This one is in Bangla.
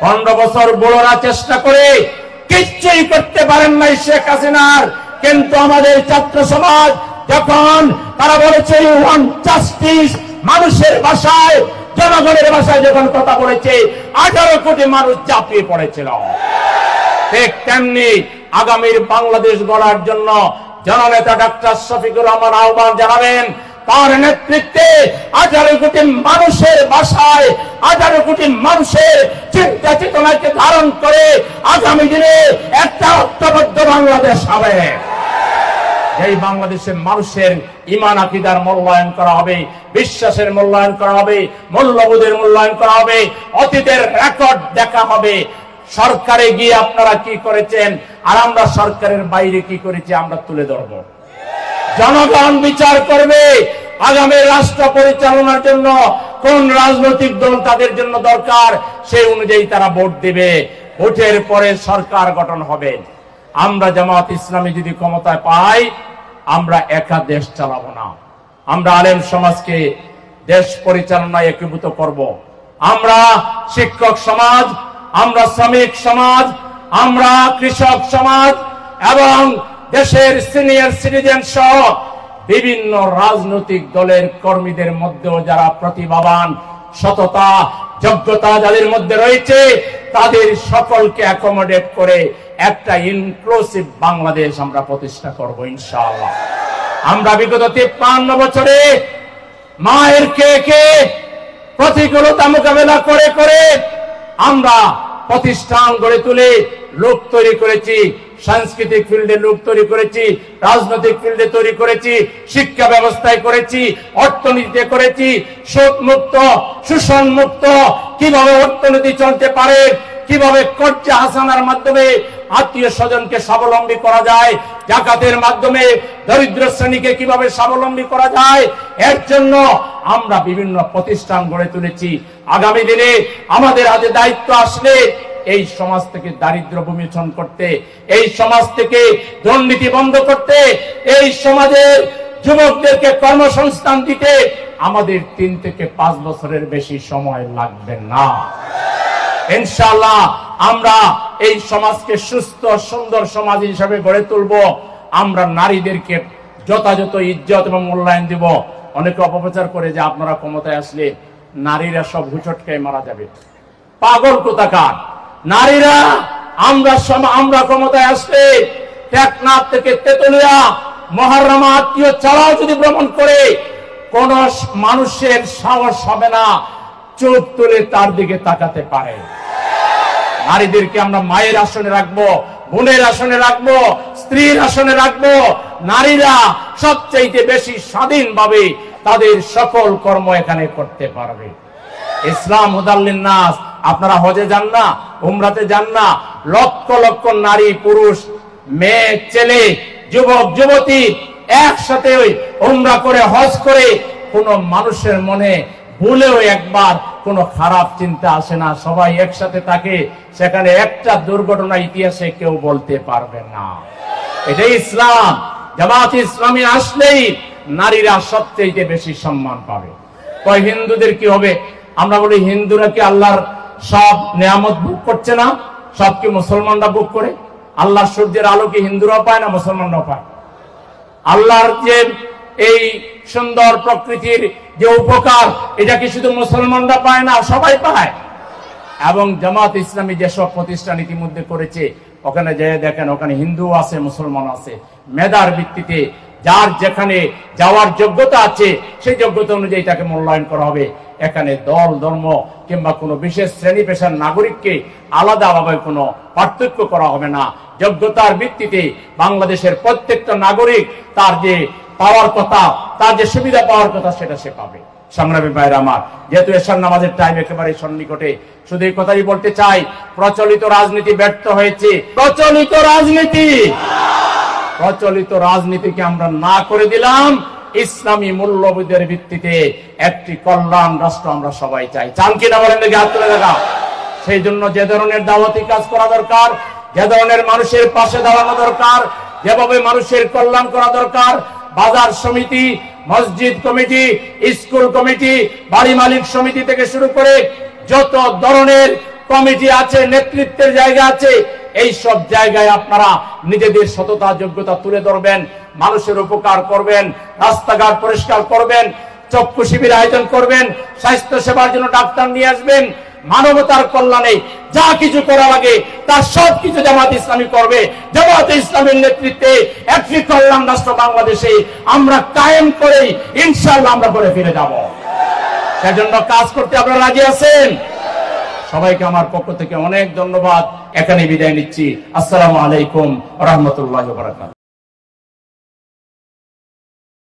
15 বছর বড়রা চেষ্টা করে কিচ্ছুই করতে পারেন নাই শেখ হাসিনার। কিন্তু আমাদের ছাত্র সমাজ যখন তারা বলেছে ওয়ান জাস্টিস, মানুষের ভাষায়, জনগণের ভাষায় যখন কথা বলেছে, 18 কোটি মানুষ ঝাঁপিয়ে পড়েছিল। ঠিক তেমনি আগামীর বাংলাদেশ গড়ার জন্য জননেতা ডাক্তার শফিকুর রহমান আহ্বান জানাবেন, তার নেতৃত্বে 18 কোটি মানুষের ভাষায়, 18 কোটি মানুষের চিন্তা চেতনাকে ধারণ করে আগামী দিনে একটা ঐক্যবদ্ধ বাংলাদেশ হবে। এই বাংলাদেশের মানুষের ঈমান আকীদার মূল্যায়ন করা হবে, বিশ্বাসের মূল্যায়ন করা হবে, মূল্যবোধের মূল্যায়ন করা হবে, অতীতের রেকর্ড দেখা হবে। সরকারে গিয়ে আপনারা কি করেছেন আর আমরা সরকারের বাইরে কি করেছি আমরা তুলে ধরব। জনগণ বিচার করবে আগামী রাষ্ট্র পরিচালনার জন্য কোন রাজনৈতিক দল তাদের জন্য দরকার, সেই অনুযায়ী তারা ভোট দেবে। ভোটের পরে সরকার গঠন হবে। আমরা জামাত ইসলামী যদি ক্ষমতায় পাই, আমরা একা দেশ চালাবো না, আমরা আলেম সমাজকে দেশ পরিচালনায় একীভূত করব। আমরা শিক্ষক সমাজ, আমরা শ্রমিক সমাজ, আমরা কৃষক সমাজ এবং দেশের সিনিয়র সিটিজেন সহ বিভিন্ন রাজনৈতিক দলের কর্মীদের মধ্যেও যারা প্রতিভাবান, সততা, যোগ্যতা যাদের মধ্যে রয়েছে, তাদের সকলকে অ্যাকোমোডেট করে একটা ইনক্লুসিভ বাংলাদেশ আমরা প্রতিষ্ঠা করব ইনশাআল্লাহ। আমরা বিগত 53 বছরে মায়ের কে প্রতিকূলতা মোকাবেলা করে করে আমরা প্রতিষ্ঠান গড়ে তুলে লোক তৈরি করেছি, সাংস্কৃতিক ফিল্ডে লোক তৈরি করেছি, রাজনৈতিক ফিল্ডে তৈরি করেছি, শিক্ষা ব্যবস্থায় করেছি, অর্থনীতিতে করেছি, সুদ মুক্ত, শোষণ মুক্ত, কিভাবে অর্থনীতি চলতে পারে, কিভাবে কর্জা হাসানার মাধ্যমে আত্মীয় স্বজনকে স্বাবলম্বী করা যায়, জাকাতের মাধ্যমে দরিদ্র শ্রেণীকে কিভাবে স্বাবলম্বী করা যায়, এর জন্য আমরা বিভিন্ন প্রতিষ্ঠান গড়ে তুলেছি। আগামী দিনে আমাদের হাতে দায়িত্ব আসলে এই সমাজ থেকে দারিদ্র বিমোচন করতে, এই সমাজ থেকে দুর্নীতি বন্ধ করতে, এই সমাজের যুবকদেরকে কর্মসংস্থান দিতে আমাদের 3 থেকে 5 বছরের বেশি সময় লাগবে না। ইনশাআল্লাহ আমরা এই সমাজকে সুস্থ সুন্দর সমাজ হিসেবে গড়ে তুলব। আমরা নারীদেরকে যথাযথ ইজ্জত এবং মূল্যায়ন দেব। অনেকে অপপ্রচার করে যে আপনারা ক্ষমতায় আসলে নারীরা সব হুচট খেয়ে মারা যাবে। পাগল কোথাকার! নারীরা আমরা ক্ষমতায় আসলে টেকনাফ থেকে তেতুলিয়া, মহারমা আত্মীয় ছাড়াও যদি ভ্রমণ করে, কোন মানুষের সাহস হবে না চোখ তুলে তার দিকে তাকাতে পারে। নারীদেরকে আমরা মায়ের আসনে রাখবো, বোনের আসনে রাখবো, স্ত্রীর আসনে রাখবো। নারীরা সবচাইতে বেশি স্বাধীনভাবে তাদের সকল কর্ম এখানে করতে পারবে। ইসলাম হুদাল্লিন নাস। আপনারা হজে যান না, উমরাতে যান না, লক্ষ লক্ষ নারী পুরুষ, মেয়ে ছেলে, যুবক যুবতী একসাথে উমরা করে হজ করে কোন মানুষের মনে ভুলেও একবার কোন খারাপ চিন্তা আসে না। সবাই একসাথে থাকে, সেখানে একটা দুর্ঘটনা ইতিহাসে কেউ বলতে পারবে না। এটাই ইসলাম। জামাত ইসলামী আসলেই নারীরা সবচেয়ে বেশি সম্মান পাবে। কয় হিন্দুদের কি হবে? আমরা বলি হিন্দুরা কি আল্লাহর সব নিয়ামত ভোগ করছে না? সব কি মুসলমানরা ভোগ করে? আল্লাহর সূর্যের আলো কি হিন্দুরাও পায় না মুসলমানরাও পায়? আল্লাহর যে এই সুন্দর প্রকৃতির যে উপকার, এটা কি শুধু মুসলমানরা পায় না, সবাই পায়। এবং জামাত ইসলামী যেসব প্রতিষ্ঠান ইতিমধ্যে করেছে, ওখানে যে দেখেন ওখানে হিন্দু আছে, মুসলমান আছে। মেধার ভিত্তিতে যার যেখানে যাওয়ার যোগ্যতা আছে সেই যোগ্যতা অনুযায়ী তাকে মূল্যায়ন করা হবে। এখানে দল ধর্ম কিংবা কোনো বিশেষ শ্রেণী পেশার নাগরিককে আলাদাভাবে কোনো পার্থক্য করা হবে না। যোগ্যতার ভিত্তিতে বাংলাদেশের প্রত্যেকটা নাগরিক তার যে পাওয়ার কথা, তার যে সুবিধা পাওয়ার কথা, সেটা সে পাবে। সংগ্রামী ভাইরা আমার, যেহেতু এশার নামাজের টাইম একেবারে সন্নিকটে, শুধু এই কথাই বলতে চাই, প্রচলিত রাজনীতি ব্যর্থ হয়েছে। প্রচলিত রাজনীতিকে আমরা না করে দিলাম। ইসলামী মূল্যবোধের ভিত্তিতে একটি কল্যাণ রাষ্ট্র আমরা সবাই চাই। চান কিনা বলেন দেখি, হাত তুলে দেখা। সেই জন্য যে ধরনের দাওয়াতি কাজ করা দরকার, যে ধরনের মানুষের পাশে দাঁড়ানো দরকার, যেভাবে মানুষের কল্যাণ করা দরকার, বাজার সমিতি, মসজিদ কমিটি, স্কুল কমিটি, বাড়ি মালিক সমিতি থেকে শুরু করে যত ধরনের কমিটি আছে, নেতৃত্বের জায়গা আছে, এই সব জায়গায় আপনারা নিজেদের সততা যোগ্যতা তুলে ধরবেন, মানুষের উপকার করবেন, রাস্তাঘাট পরিষ্কার করবেন, চক্ষু শিবির আয়োজন করবেন, স্বাস্থ্য সেবার জন্য ডাক্তার নিয়ে আসবেন, মানবতার কল্যাণে যা কিছু করা লাগে তার সবকিছু জামাত ইসলামী করবে। জামাত ইসলামের নেতৃত্বে একটি কল্যাণ রাষ্ট্র বাংলাদেশে আমরা কায়েম করেই ইনশাআল্লাহ আমরা করে ফিরে যাব। সেজন্য কাজ করতে আপনারা রাজি আছেন? সবাইকে আমার পক্ষ থেকে অনেক ধন্যবাদ। এখানে বিদায় নিচ্ছি। আসসালামু আলাইকুম ওয়া রাহমাতুল্লাহি ওয়া বারাকাতুহু।